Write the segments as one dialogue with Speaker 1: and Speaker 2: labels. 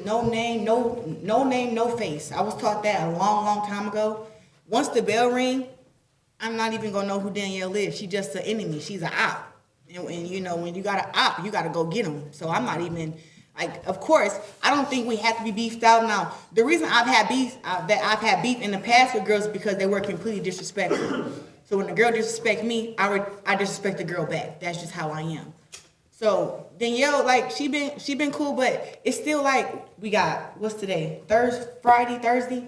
Speaker 1: no name, no name, no face. I was taught that a long time ago. Once the bell ring, I'm not even gonna know who Danielle is. She's just an enemy. She's an op. And you know, when you got an op, you got to go get them. So I'm not even, like, of course, I don't think we have to be beefed out now. The reason I've had beef in the past with girls is because they were completely disrespectful. So when the girl disrespects me, I disrespect the girl back. That's just how I am. So Danielle, like, she been cool, but it's still like, we got, what's today? Thursday?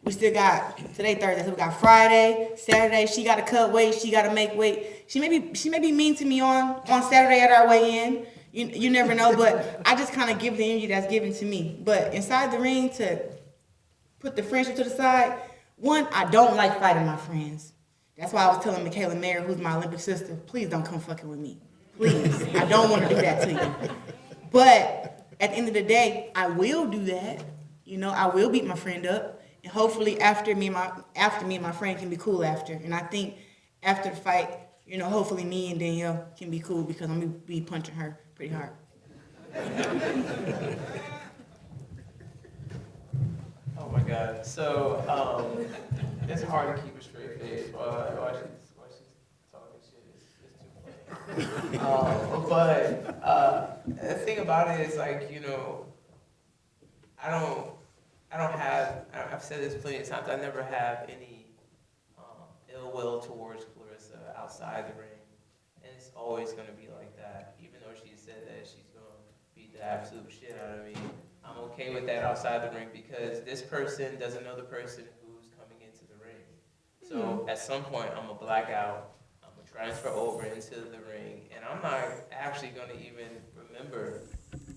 Speaker 1: We still got, today Thursday, so we got Friday, Saturday, she got to cut weight, she got to make weight. She may be mean to me on Saturday at our weigh-in. You never know, but I just kind of give the energy that's given to me. But inside the ring, to put the friendship to the side, one, I don't like fighting my friends. That's why I was telling Michaela Mayer, who's my Olympic sister, please don't come fucking with me. Please. I don't want to do that to you. But at the end of the day, I will do that. You know, I will beat my friend up. And hopefully after me and my friend can be cool after. And I think after the fight, you know, hopefully me and Danielle can be cool because I'm going to be punching her pretty hard.
Speaker 2: Oh my God. So it's hard to keep a straight face while she's talking shit. It's too funny. But the thing about it is, like, you know, I've said this plenty of times, I never have any ill will towards Claressa outside the ring. And it's always going to be like that. Even though she said that she's going to beat the absolute shit out of me, I'm okay with that outside the ring because this person doesn't know the person who's coming into the ring. So at some point, I'm going to black out. I'm going to transfer over into the ring. And I'm not actually going to even remember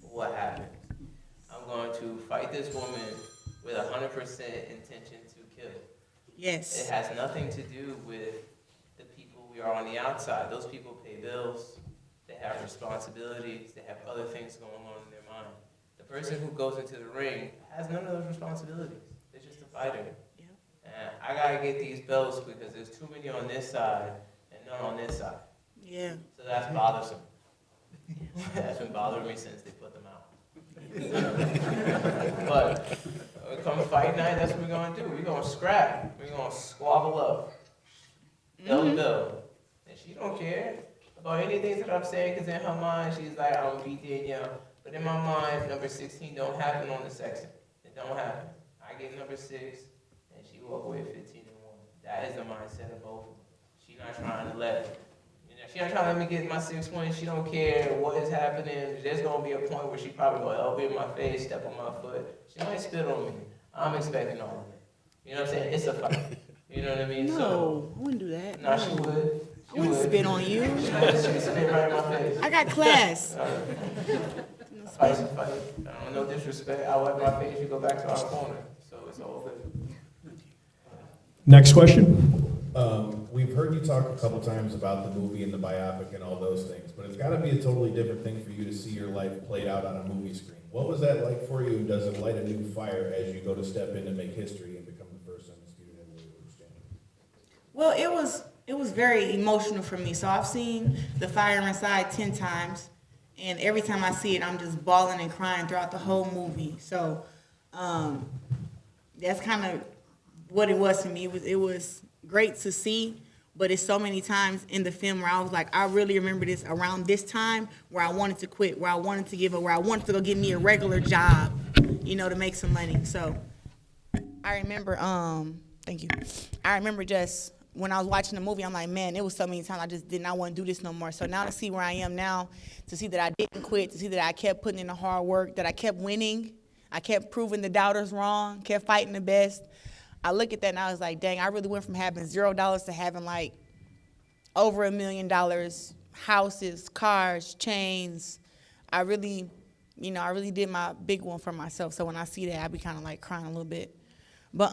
Speaker 2: what happened. I'm going to fight this woman with 100% intention to kill.
Speaker 1: Yes.
Speaker 2: It has nothing to do with the people we are on the outside. Those people pay bills, they have responsibilities, they have other things going on in their mind. The person who goes into the ring has none of those responsibilities. They're just a fighter.
Speaker 1: Yeah.
Speaker 2: And I gotta get these belts because there's too many on this side and none on this side.
Speaker 1: Yeah.
Speaker 2: So that's bothersome. That's been bothering me since they put them out. But come fight night, that's what we're gonna do. We're gonna scrap. We're gonna squabble up. Bell to bell. And she don't care about anything that I'm saying because in her mind, she's like, I'm gonna beat Danielle. But in my mind, number 16 don't happen on the section. It don't happen. I get number 6, and she walk away 15-1. That is the mindset of both of them. She's not trying to let, she not trying to let me get my 6 points. She don't care what is happening. There's gonna be a point where she probably gonna elbow in my face, step on my foot. She might spit on me. I'm expecting all of it. You know what I'm saying? It's a fight. You know what I mean?
Speaker 1: No, I wouldn't do that.
Speaker 2: No, she would.
Speaker 1: I wouldn't spit on you.
Speaker 2: She would spit right in my face.
Speaker 1: I got class.
Speaker 2: Fight's a fight. No disrespect. I wipe my face, you go back to our corner. So it's all good.
Speaker 3: Next question.
Speaker 4: We've heard you talk a couple times about the movie and the biopic and all those things, but it's got to be a totally different thing for you to see your life played out on a movie screen. What was that like for you? Does it light a new fire as you go to step in and make history and become the first undisputed heavyweight world champion?
Speaker 1: Well, it was very emotional for me. So I've seen The Fire Inside 10 times, and every time I see it, I'm just bawling and crying throughout the whole movie. So that's kind of what it was to me. It was great to see, but it's so many times in the film where I was like, I really remember this around this time where I wanted to quit, where I wanted to give up, where I wanted to go get me a regular job, you know, to make some money. So I remember, thank you. I remember just when I was watching the movie, I'm like, man, it was so many times I just did not want to do this no more. So now to see where I am now, to see that I didn't quit, to see that I kept putting in the hard work, that I kept winning, I kept proving the doubters wrong, kept fighting the best. I look at that and I was like, dang, I really went from having $0 to having like over $1 million, houses, cars, chains. I really did my big one for myself. So when I see that, I be kind of like crying a little bit. But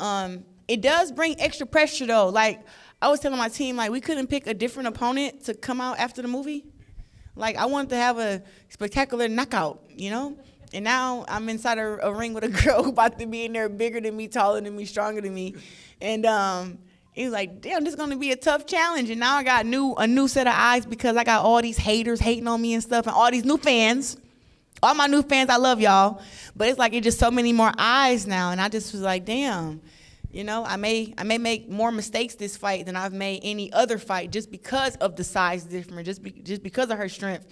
Speaker 1: it does bring extra pressure though. Like I was telling my team, like we couldn't pick a different opponent to come out after the movie. Like I wanted to have a spectacular knockout, you know? And now I'm inside a ring with a girl who about to be in there bigger than me, taller than me, stronger than me. And he was like, damn, this is gonna be a tough challenge. And now I got a new set of eyes because I got all these haters hating on me and stuff and all these new fans. all my new fans, I love y'all. But it's like it's just so many more eyes now, and I just was like, damn. You know, I may make more mistakes this fight than I've made any other fight just because of the size difference, just because of her strength.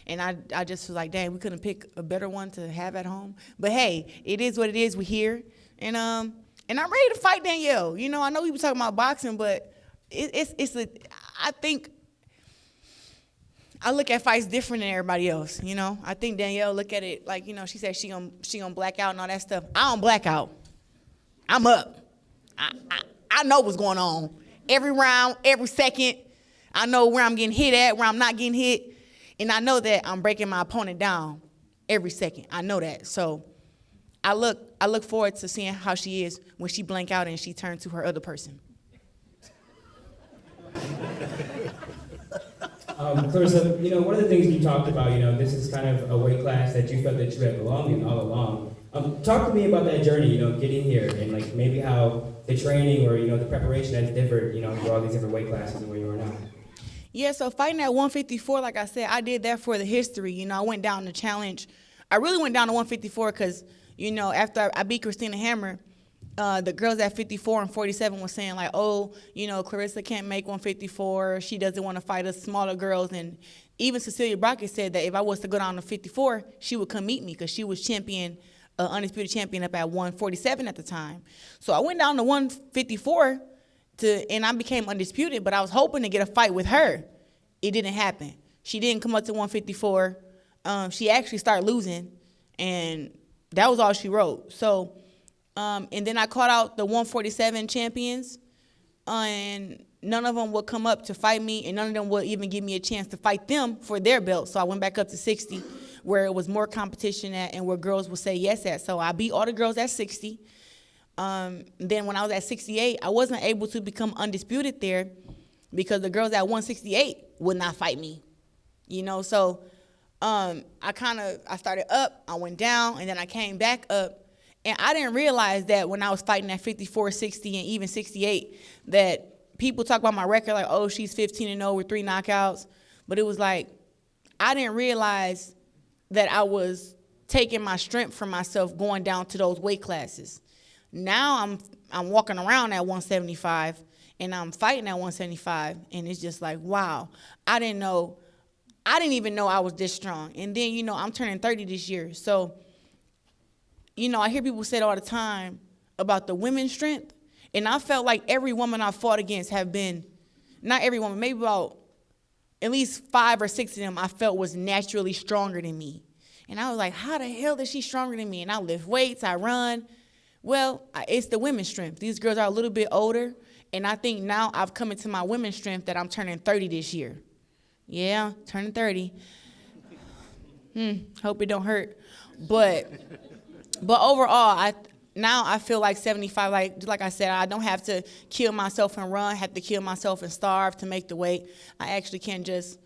Speaker 1: And I just was like, dang, we couldn't pick a better one to have at home. But hey, it is what it is. We're here, and I'm ready to fight Danielle. You know, I know we were talking about boxing, but I think I look at fights different than everybody else. You know, I think Danielle look at it like, you know, she said she gonna black out and all that stuff. I don't black out. I'm up. I know what's going on. Every round, every second, I know where I'm getting hit at, where I'm not getting hit, and I know that I'm breaking my opponent down every second. I know that. So I look forward to seeing how she is when she blank out and she turns to her other person.
Speaker 5: Claressa, you know, one of the things you talked about, you know, this is kind of a weight class that you felt that you had belonged in all along. Talk to me about that journey, you know, getting here and like maybe how the training or, you know, the preparation has differed, you know, through all these different weight classes and where you are now.
Speaker 1: Yeah, so fighting at 154, like I said, I did that for the history. You know, I went down to challenge. I really went down to 154 because, you know, after I beat Christina Hammer, the girls at 54 and 47 was saying like, oh, you know, Claressa can't make 154. She doesn't want to fight us smaller girls. And even Cecilia Brockett said that if I was to go down to 54, she would come meet me because she was undisputed champion up at 147 at the time. So I went down to 154 and I became undisputed, but I was hoping to get a fight with her. It didn't happen. She didn't come up to 154. She actually started losing, and that was all she wrote. So, and then I caught out the 147 champions, and none of them would come up to fight me, and none of them would even give me a chance to fight them for their belt. So I went back up to 60, where it was more competition at and where girls would say yes at. So I beat all the girls at 60. Then when I was at 68, I wasn't able to become undisputed there because the girls at 168 would not fight me. You know, so I started up, I went down, and then I came back up. And I didn't realize that when I was fighting at 54, 60, and even 68, that people talk about my record like, oh, she's 15-0 with 3 knockouts. But it was like, I didn't realize that I was taking my strength from myself going down to those weight classes. Now I'm walking around at 175 and I'm fighting at 175, and it's just like, wow, I didn't even know I was this strong. And then, you know, I'm turning 30 this year. So, you know, I hear people say it all the time about the women's strength, and I felt like every woman I fought against have been, not every woman, maybe about at least 5 or 6 of them I felt was naturally stronger than me. And I was like, how the hell is she stronger than me? And I lift weights, I run. Well, it's the women's strength. These girls are a little bit older, and I think now I've come into my women's strength that I'm turning 30 this year. Yeah, turning 30. Hope it don't hurt. But overall, now I feel like 75, like I said, I don't have to kill myself and run, have to kill myself and starve to make the weight. I actually can just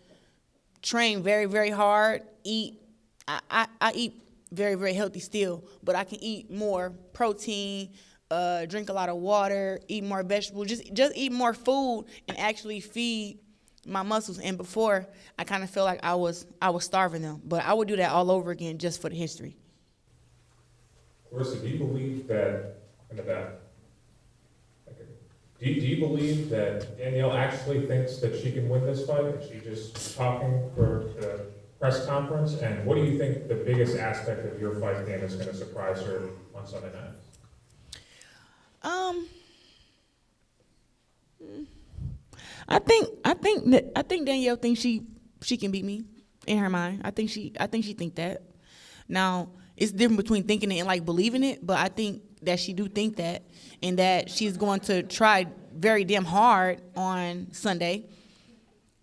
Speaker 1: train very, very hard, eat. I eat very, very healthy still, but I can eat more protein, drink a lot of water, eat more vegetables, just eat more food and actually feed my muscles. And before, I kind of feel like I was starving them, but I would do that all over again just for the history.
Speaker 6: Claressa, do you believe that, in the back, do you believe that Danielle actually thinks that she can win this fight? Is she just talking for the press conference? And what do you think the biggest aspect of your fight game is going to surprise her on Sunday night?
Speaker 1: I think Danielle thinks she can beat me in her mind. I think she think that. Now, it's different between thinking it and like believing it, but I think that she do think that, and that she's going to try very damn hard on Sunday,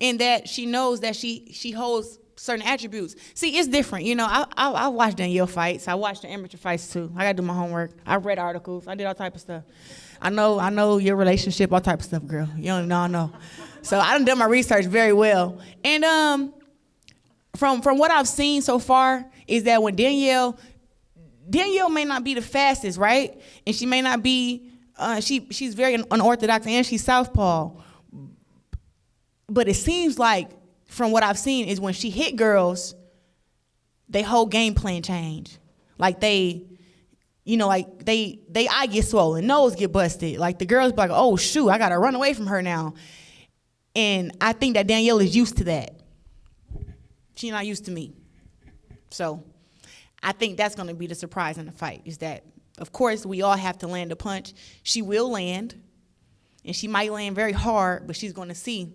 Speaker 1: and that she knows that she holds certain attributes. See, it's different. You know, I watch Danielle fights. I watch the amateur fights too. I gotta do my homework. I read articles. I did all type of stuff. I know your relationship, all type of stuff, girl. You don't know, I know. So I done my research very well. And from what I've seen so far is that when Danielle may not be the fastest, right? And she may not be, she's very unorthodox and she's southpaw. But it seems like, from what I've seen, is when she hit girls, they whole game plan change. Like they eye get swollen, nose get busted. Like the girls be like, oh shoot, I gotta run away from her now. And I think that Danielle is used to that. She's not used to me. So I think that's gonna be the surprise in the fight, is that, of course, we all have to land a punch. She will land, and she might land very hard, but she's gonna see,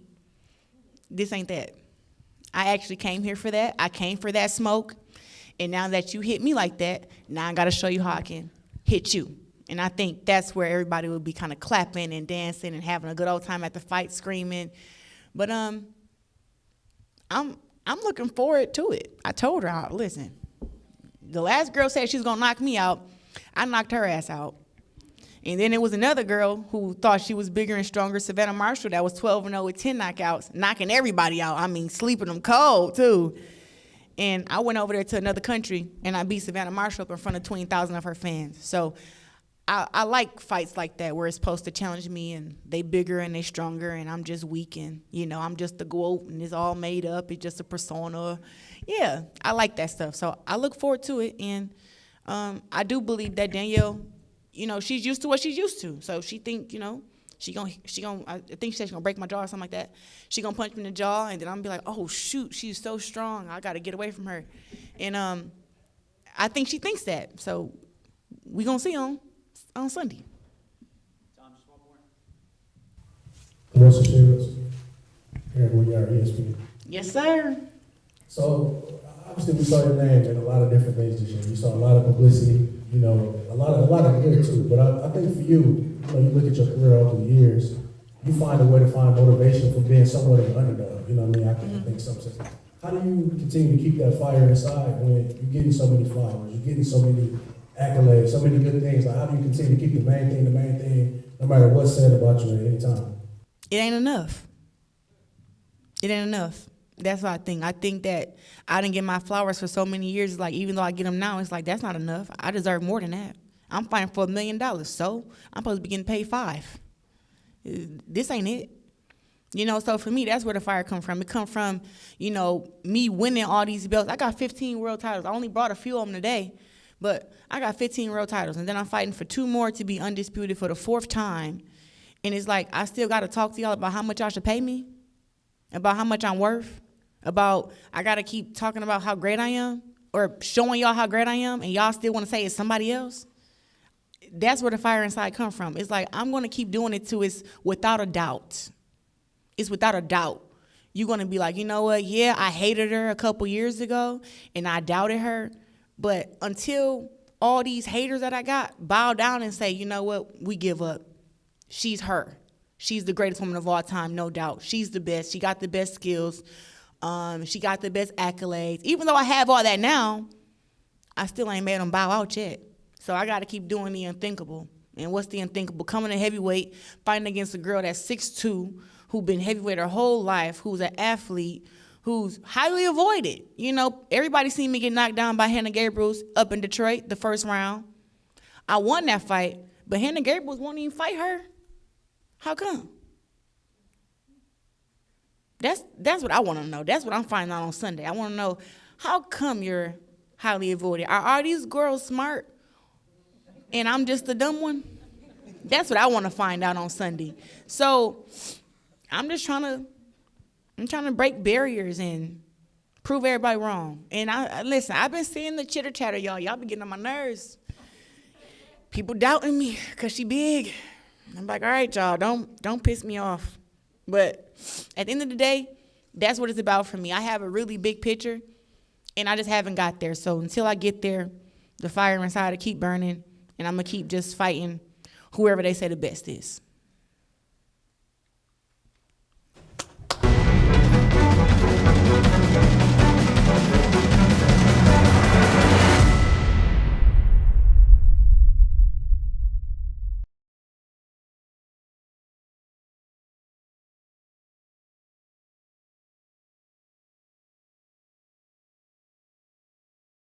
Speaker 1: this ain't that. I actually came here for that. I came for that smoke. And now that you hit me like that, now I gotta show you how I can hit you. And I think that's where everybody will be kind of clapping and dancing and having a good old time at the fight, screaming. But I'm looking forward to it. I told her, listen, the last girl said she was gonna knock me out. I knocked her ass out. And then there was another girl who thought she was bigger and stronger, Savannah Marshall, that was 12-0 with 10 knockouts, knocking everybody out. I mean, sleeping them cold, too. And I went over there to another country, and I beat Savannah Marshall up in front of 20,000 of her fans. So I like fights like that, where it's supposed to challenge me, and they bigger and they stronger, and I'm just weak, and, you know, I'm just the Gwoat, and it's all made up. It's just a persona. Yeah, I like that stuff. So I look forward to it, and I do believe that Danielle, you know, she's used to what she's used to. So she think, you know, I think she said she's gonna break my jaw or something like that. She gonna punch me in the jaw, and then I'm gonna be like, oh shoot, she's so strong. I gotta get away from her. And I think she thinks that. So we gonna see on Sunday.
Speaker 7: Claressa Shields, here we are, ESPN.
Speaker 1: Yes, sir.
Speaker 7: So obviously we saw your name in a lot of different things this year. You saw a lot of publicity, you know, a lot of good too. But I think for you, you know, you look at your career all through the years, you find a way to find motivation from being somewhat of an underdog. You know what I mean? I think something. How do you continue to keep that fire inside when you're getting so many flowers, you're getting so many accolades, so many good things? Like, how do you continue to keep the main thing, no matter what's said about you at any time?
Speaker 1: It ain't enough. It ain't enough. That's what I think. I think that I didn't get my flowers for so many years. Like, even though I get them now, it's like, that's not enough. I deserve more than that. I'm fighting for $1 million, so I'm supposed to be getting paid $5 million. This ain't it. You know, so for me, that's where the fire come from. It come from, you know, me winning all these belts. I got 15 world titles. I only brought a few of them today, but I got 15 world titles. And then I'm fighting for 2 more to be undisputed for the 4th time. And it's like, I still got to talk to y'all about how much y'all should pay me, about how much I'm worth, about I got to keep talking about how great I am, or showing y'all how great I am, and y'all still want to say it's somebody else. That's where the fire inside come from. It's like, I'm going to keep doing it till it's without a doubt. It's without a doubt. You're going to be like, you know what? Yeah, I hated her a couple years ago, and I doubted her. But until all these haters that I got bow down and say, you know what? We give up. She's her. She's the greatest woman of all time, no doubt. She's the best. She got the best skills. She got the best accolades. Even though I have all that now, I still ain't made them bow out yet. So I got to keep doing the unthinkable. And what's the unthinkable? Coming to heavyweight, fighting against a girl that's 6'2", who's been heavyweight her whole life, who's an athlete, who's highly avoided. You know, everybody seen me get knocked down by Hannah Gabriels up in Detroit the first round. I won that fight, but Hannah Gabriels won't even fight her. How come? That's what I want to know. That's what I'm finding out on Sunday. I want to know, how come you're highly avoided? Are these girls smart and I'm just the dumb one? That's what I want to find out on Sunday. So I'm trying to break barriers and prove everybody wrong. And listen, I've been seeing the chitter chatter, y'all. Y'all been getting on my nerves. People doubting me because she big. I'm like, all right, y'all, don't piss me off. But at the end of the day, that's what it's about for me. I have a really big picture, and I just haven't got there. So until I get there, the fire inside will keep burning, and I'm going to keep just fighting whoever they say the best is.